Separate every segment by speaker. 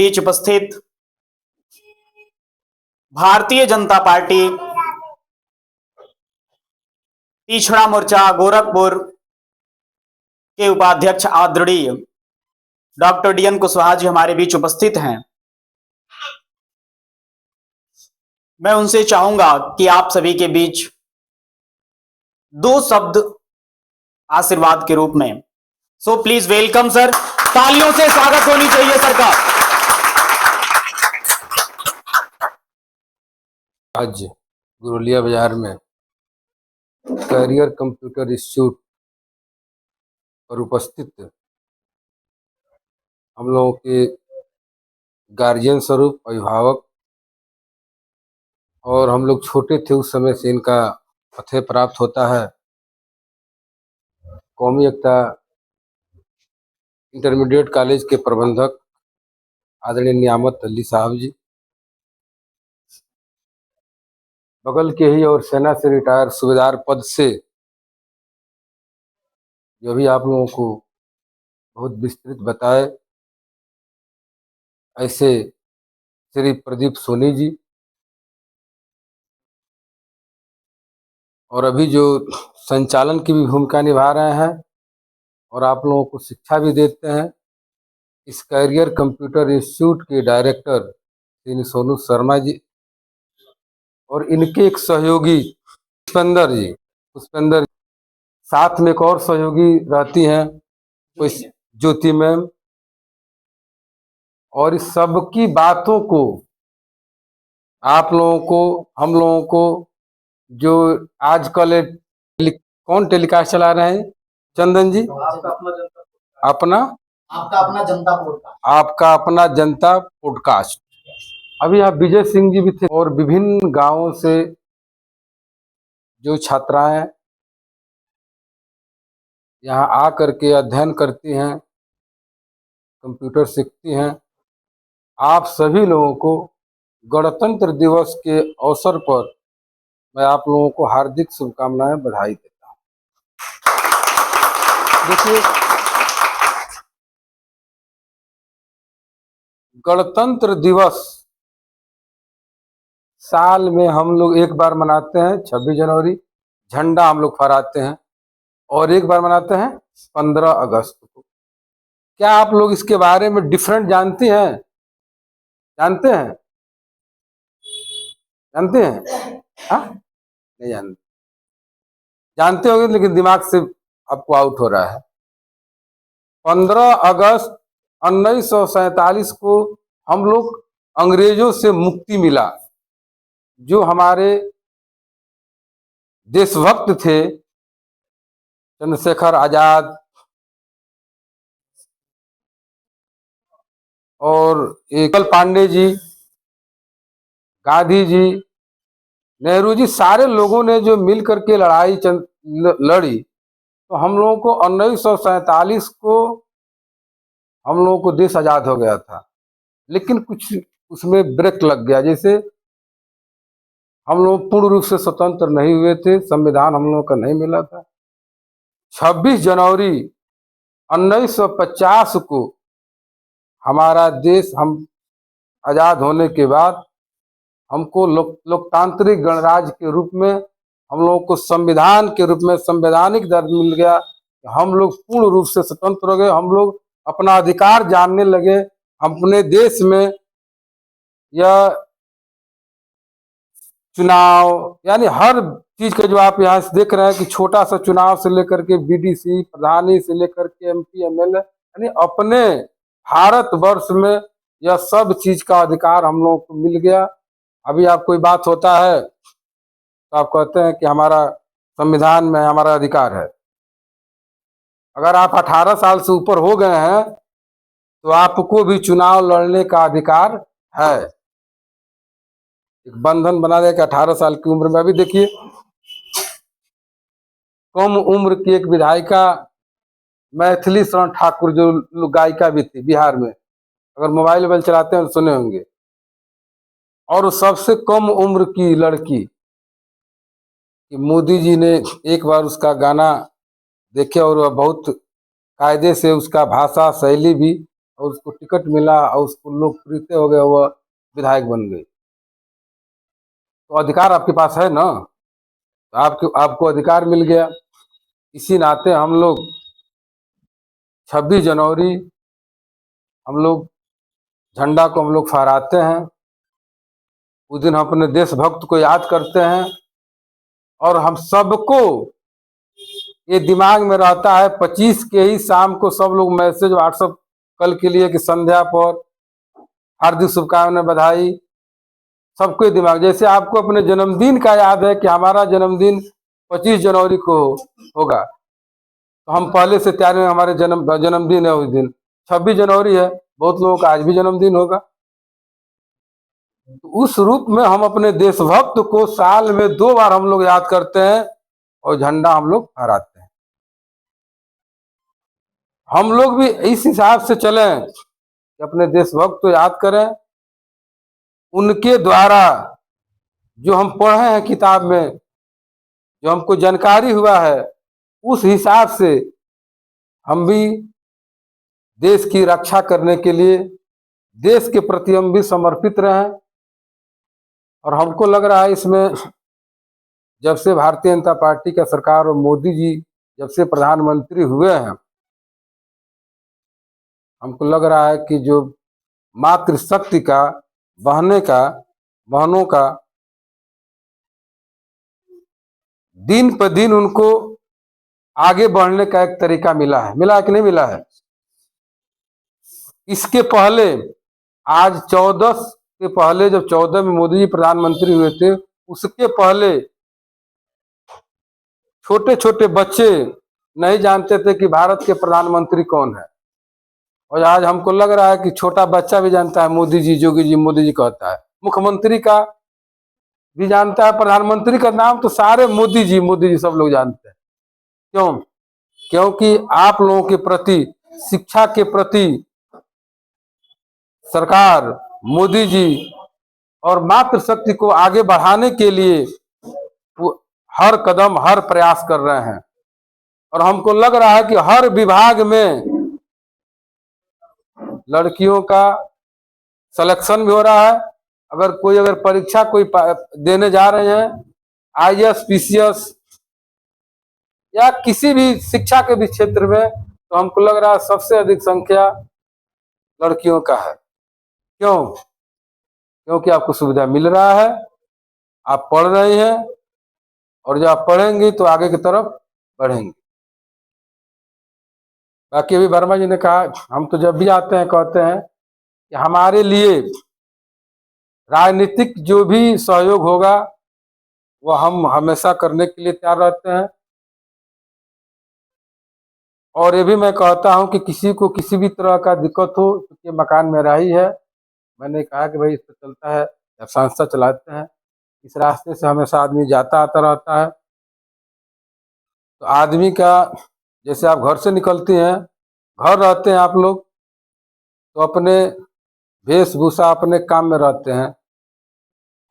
Speaker 1: बीच उपस्थित भारतीय जनता पार्टी पिछड़ा मोर्चा गोरखपुर के उपाध्यक्ष आदरणीय doctor D N Kushwaha ji हमारे बीच उपस्थित हैं। मैं उनसे चाहूंगा कि आप सभी के बीच दो शब्द आशीर्वाद के रूप में, सो प्लीज वेलकम सर। तालियों से स्वागत होनी चाहिए सर का।
Speaker 2: आज गुरुलिया बाजार में कैरियर कंप्यूटर इंस्टीट्यूट पर उपस्थित हम लोगों के गार्जियन स्वरूप अभिभावक और हम लोग छोटे थे उस समय से इनका फतेह प्राप्त होता है। कौमी एकता इंटरमीडिएट कॉलेज के प्रबंधक आदरणीय नियामत अली साहब जी, बगल के ही और सेना से रिटायर सूबेदार पद से जो भी आप लोगों को बहुत विस्तृत बताए, ऐसे श्री प्रदीप सोनी जी, और अभी जो संचालन की भी भूमिका निभा रहे हैं और आप लोगों को शिक्षा भी देते हैं, इस कैरियर कंप्यूटर इंस्टीट्यूट के डायरेक्टर श्री सोनू शर्मा जी और इनके एक सहयोगी पुष्पेंद्र, साथ में एक और सहयोगी रहती हैं कोई ज्योति मैम, और इस सब की बातों को आप लोगों को, हम लोगों को जो आजकल कौन टेलीकास्ट चला रहे हैं चंदन जी, आपका अपना जनता पॉडकास्ट। अभी यहाँ विजय सिंह जी भी थे और विभिन्न गांवों से जो छात्राएं यहाँ आ करके अध्ययन करती हैं, कंप्यूटर सीखती हैं, आप सभी लोगों को गणतंत्र दिवस के अवसर पर मैं आप लोगों को हार्दिक शुभकामनाएं, बधाई देता हूँ। देखिए, गणतंत्र दिवस साल में हम लोग एक बार मनाते हैं 26 जनवरी, झंडा हम लोग फहराते हैं, और एक बार मनाते हैं 15 अगस्त को। क्या आप लोग इसके बारे में डिफरेंट जानते हैं? हाँ, नहीं जानते होंगे, लेकिन दिमाग से आपको आउट हो रहा है। 15 अगस्त 1947 को हम लोग अंग्रेजों से मुक्ति मिला। जो हमारे देशभक्त थे चंद्रशेखर आजाद और एकल पांडे जी, गांधी जी, नेहरू जी, सारे लोगों ने जो मिल करके लड़ाई लड़ी, तो हम लोगों को 1947 को हम लोगों को देश आजाद हो गया था। लेकिन कुछ उसमें ब्रेक लग गया, जैसे हम लोग पूर्ण रूप से स्वतंत्र नहीं हुए थे, संविधान हम लोगों का नहीं मिला था। 26 जनवरी 1950 को हमारा देश, हम आजाद होने के बाद हमको लोकतांत्रिक गणराज्य के रूप में, हम लोगों को संविधान के रूप में संवैधानिक दर्जा मिल गया। हम लोग पूर्ण रूप से स्वतंत्र हो गए, हम लोग अपना अधिकार जानने लगे। अपने देश में यह चुनाव, यानी हर चीज का जो आप यहाँ से देख रहे हैं कि छोटा सा चुनाव से लेकर के बीडीसी, प्रधानी से लेकर के एमपी, एमएलए, यानी अपने भारतवर्ष में यह सब चीज का अधिकार हम लोगों को मिल गया। अभी आप कोई बात होता है तो आप कहते हैं कि हमारा संविधान में हमारा अधिकार है। अगर आप 18 साल से ऊपर हो गए हैं तो आपको भी चुनाव लड़ने का अधिकार है। एक बंधन बना दिया कि 18 साल की उम्र में। अभी देखिए, कम उम्र की एक विधायिका मैथिली शरण ठाकुर, जो गायिका भी थी बिहार में, अगर मोबाइल चलाते हैं तो सुने होंगे, और सबसे कम उम्र की लड़की, कि मोदी जी ने एक बार उसका गाना देखे और वह बहुत कायदे से उसका भाषा शैली भी और उसको टिकट मिला और उसको लोकप्रिय हो गया, वह विधायक बन गई। तो अधिकार आपके पास है ना, तो आपको अधिकार मिल गया। इसी नाते हम लोग 26 जनवरी हम लोग झंडा को हम लोग फहराते हैं। उस दिन हम अपने देशभक्त को याद करते हैं और हम सबको ये दिमाग में रहता है 25 के ही शाम को सब लोग मैसेज व्हाट्सएप कल के लिए कि संध्या पर हार्दिक शुभकामनाएं, बधाई, सबको ये दिमाग। जैसे आपको अपने जन्मदिन का याद है कि हमारा जन्मदिन 25 जनवरी को होगा, तो हम पहले से तैयार हैं, हमारे जन्मदिन है उस दिन। 26 जनवरी है, बहुत लोगों का आज भी जन्मदिन होगा। तो उस रूप में हम अपने देशभक्त को साल में 2 बार हम लोग याद करते हैं और झंडा हम लोग फहराते हैं। हम लोग भी इस हिसाब से चलें कि अपने देशभक्त को याद करें, उनके द्वारा जो हम पढ़े हैं किताब में, जो हमको जानकारी हुआ है, उस हिसाब से हम भी देश की रक्षा करने के लिए, देश के प्रति हम भी समर्पित रहें। और हमको लग रहा है इसमें जब से भारतीय जनता पार्टी का सरकार और मोदी जी जब से प्रधानमंत्री हुए हैं, हमको लग रहा है कि जो मातृशक्ति का बहनों का दिन पर दिन उनको आगे बढ़ने का एक तरीका मिला है कि नहीं मिला है। इसके पहले आज 14 के पहले, जब 14 में मोदी जी प्रधानमंत्री हुए थे, उसके पहले छोटे छोटे बच्चे नहीं जानते थे कि भारत के प्रधानमंत्री कौन है। और आज हमको लग रहा है कि छोटा बच्चा भी जानता है मोदी जी, जोगी जी, मोदी जी कहता है। मुख्यमंत्री का भी जानता है, प्रधानमंत्री का नाम तो सारे मोदी जी सब लोग जानते हैं। क्यों? क्योंकि आप लोगों के प्रति, शिक्षा के प्रति सरकार, मोदी जी और मातृशक्ति को आगे बढ़ाने के लिए वो हर कदम, हर प्रयास कर रहे हैं। और हमको लग रहा है कि हर विभाग में लड़कियों का सिलेक्शन भी हो रहा है। अगर परीक्षा देने जा रहे हैं, IAS, PCS या किसी भी शिक्षा के भी क्षेत्र में, तो हमको लग रहा है सबसे अधिक संख्या लड़कियों का है। क्यों? क्योंकि आपको सुविधा मिल रहा है, आप पढ़ रहे हैं, और जब आप पढ़ेंगे तो आगे की तरफ बढ़ेंगे। बाकी अभी वर्मा जी ने कहा, हम तो जब भी आते हैं कहते हैं कि हमारे लिए राजनीतिक जो भी सहयोग होगा वो हम हमेशा करने के लिए तैयार रहते हैं। और ये भी मैं कहता हूं कि किसी को किसी भी तरह का दिक्कत हो, क्योंकि मकान मेरा ही है, मैंने कहा कि भाई इस पर चलता है, जब संस्था चलाते हैं, इस रास्ते से हमेशा आदमी जाता आता रहता है। तो आदमी का, जैसे आप घर से निकलते हैं, घर रहते हैं आप लोग, तो अपने वेशभूषा, अपने काम में रहते हैं,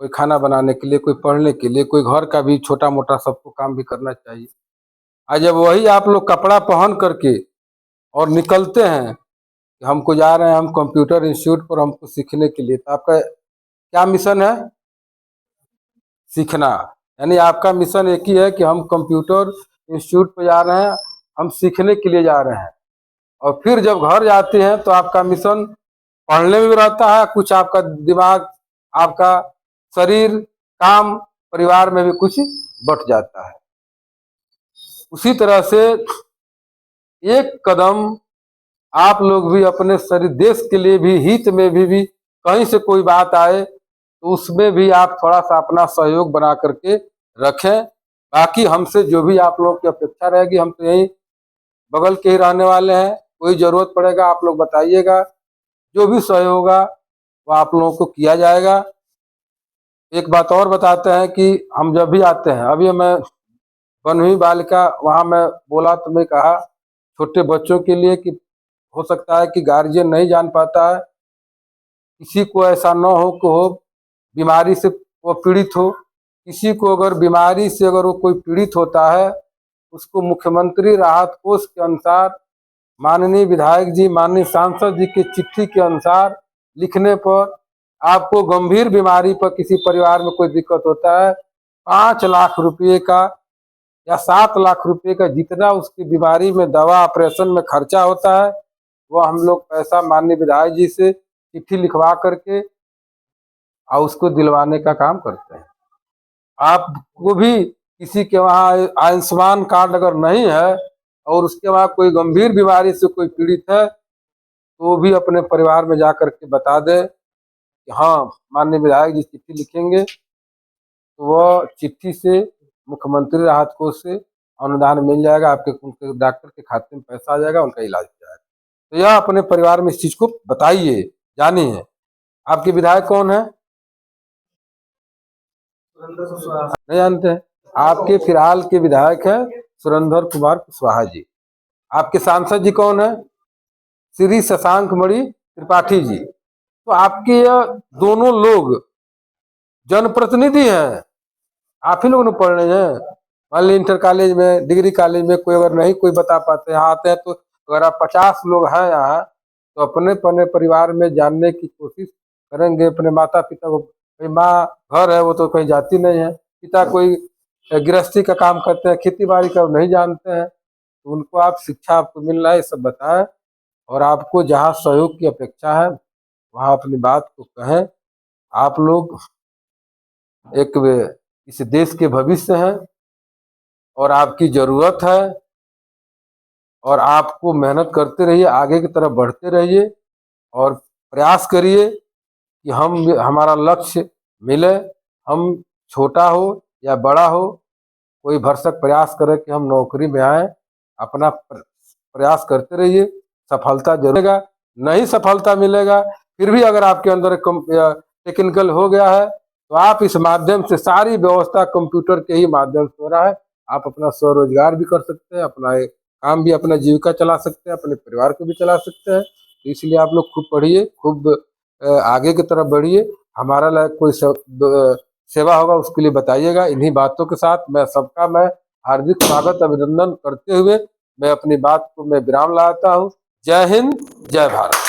Speaker 2: कोई खाना बनाने के लिए, कोई पढ़ने के लिए, कोई घर का भी छोटा मोटा सबको काम भी करना चाहिए। आज जब वही आप लोग कपड़ा पहन करके और निकलते हैं कि हमको जा रहे हैं हम कंप्यूटर इंस्टीट्यूट पर हमको सीखने के लिए, तो आपका क्या मिशन है? सीखना। यानी आपका मिशन एक ही है कि हम कंप्यूटर इंस्टीट्यूट पर जा रहे हैं, हम सीखने के लिए जा रहे हैं। और फिर जब घर जाते हैं तो आपका मिशन पढ़ने में भी रहता है, कुछ आपका दिमाग, आपका शरीर, काम, परिवार में भी कुछ बट जाता है। उसी तरह से एक कदम आप लोग भी अपने शरीर, देश के लिए भी, हित में भी कहीं से कोई बात आए तो उसमें भी आप थोड़ा सा अपना सहयोग बना करके रखें। बाकी हमसे जो भी आप लोगों की अपेक्षा रहेगी, हम तो यहीं बगल के ही रहने वाले हैं, कोई जरूरत पड़ेगा आप लोग बताइएगा, जो भी सहयोग होगा वो आप लोगों को किया जाएगा। एक बात और बताते हैं कि हम जब भी आते हैं, अभी मैं बनवी बालिका वहां मैं बोला तो मैं कहा छोटे बच्चों के लिए कि हो सकता है कि गार्जियन नहीं जान पाता है, किसी को ऐसा न हो कि हो बीमारी से वो पीड़ित हो, किसी को अगर बीमारी से अगर वो कोई पीड़ित होता है, उसको मुख्यमंत्री राहत कोष के अनुसार माननीय विधायक जी, माननीय सांसद जी की चिट्ठी के अनुसार लिखने पर आपको गंभीर बीमारी पर किसी परिवार में कोई दिक्कत होता है, 5 लाख रुपये का या 7 लाख रुपये का जितना उसकी बीमारी में दवा ऑपरेशन में खर्चा होता है, वो हम लोग पैसा माननीय विधायक जी से चिट्ठी लिखवा करके और उसको दिलवाने का काम करते हैं। आपको भी किसी के वहाँ आयुष्मान कार्ड अगर नहीं है और उसके वहाँ कोई गंभीर बीमारी से कोई पीड़ित है, तो भी अपने परिवार में जा करके बता दे कि हाँ माननीय विधायक जी चिट्ठी लिखेंगे, तो वह चिट्ठी से मुख्यमंत्री राहत कोष से अनुदान मिल जाएगा, आपके उनके डॉक्टर के खाते में पैसा आ जाएगा, उनका इलाज हो जाएगा। तो यह अपने परिवार में इस चीज को बताइए, जानिए। आपके विधायक कौन है? नहीं जानते हैं? आपके फिलहाल के विधायक है सुरेंद्र कुमार कुशवाहा जी। आपके सांसद जी कौन है? श्री शशांक मणि त्रिपाठी जी। तो आपके यह दोनों लोग जनप्रतिनिधि हैं, आप ही लोग ने पढ़ रहे हैं। मान ली इंटर कॉलेज में, डिग्री कॉलेज में कोई अगर नहीं कोई बता पाते यहाँ आते हैं, तो अगर आप 50 लोग हैं यहाँ, तो अपने परिवार में जानने की कोशिश करेंगे। अपने माता पिता को, भाई माँ घर है वो तो कहीं जाती नहीं है, पिता कोई गृहस्थी का काम करते हैं, खेती बाड़ी का नहीं जानते हैं, तो उनको आप शिक्षा आपको मिल रहा है, ये सब बताएं। और आपको जहाँ सहयोग की अपेक्षा है वहाँ अपनी बात को कहें। आप लोग एक इस देश के भविष्य हैं और आपकी जरूरत है, और आपको मेहनत करते रहिए, आगे की तरफ बढ़ते रहिए और प्रयास करिए कि हमारा लक्ष्य मिले। हम छोटा हो या बड़ा हो, कोई भरसक प्रयास करे कि हम नौकरी में आए। अपना प्रयास करते रहिए, सफलता जरूर मिलेगा। नहीं सफलता मिलेगा, फिर भी अगर आपके अंदर टेक्निकल हो गया है, तो आप इस माध्यम से सारी व्यवस्था कंप्यूटर के ही माध्यम से हो रहा है। आप अपना स्वरोजगार भी कर सकते हैं, अपना काम भी, अपना जीविका चला सकते हैं, अपने परिवार को भी चला सकते हैं। तो इसलिए आप लोग खूब पढ़िए, खूब आगे की तरफ बढ़िए। हमारा लायक कोई सेवा होगा उसके लिए बताइएगा। इन्हीं बातों के साथ मैं हार्दिक स्वागत अभिनंदन करते हुए मैं अपनी बात को मैं विराम लगाता हूँ। जय हिंद, जय भारत।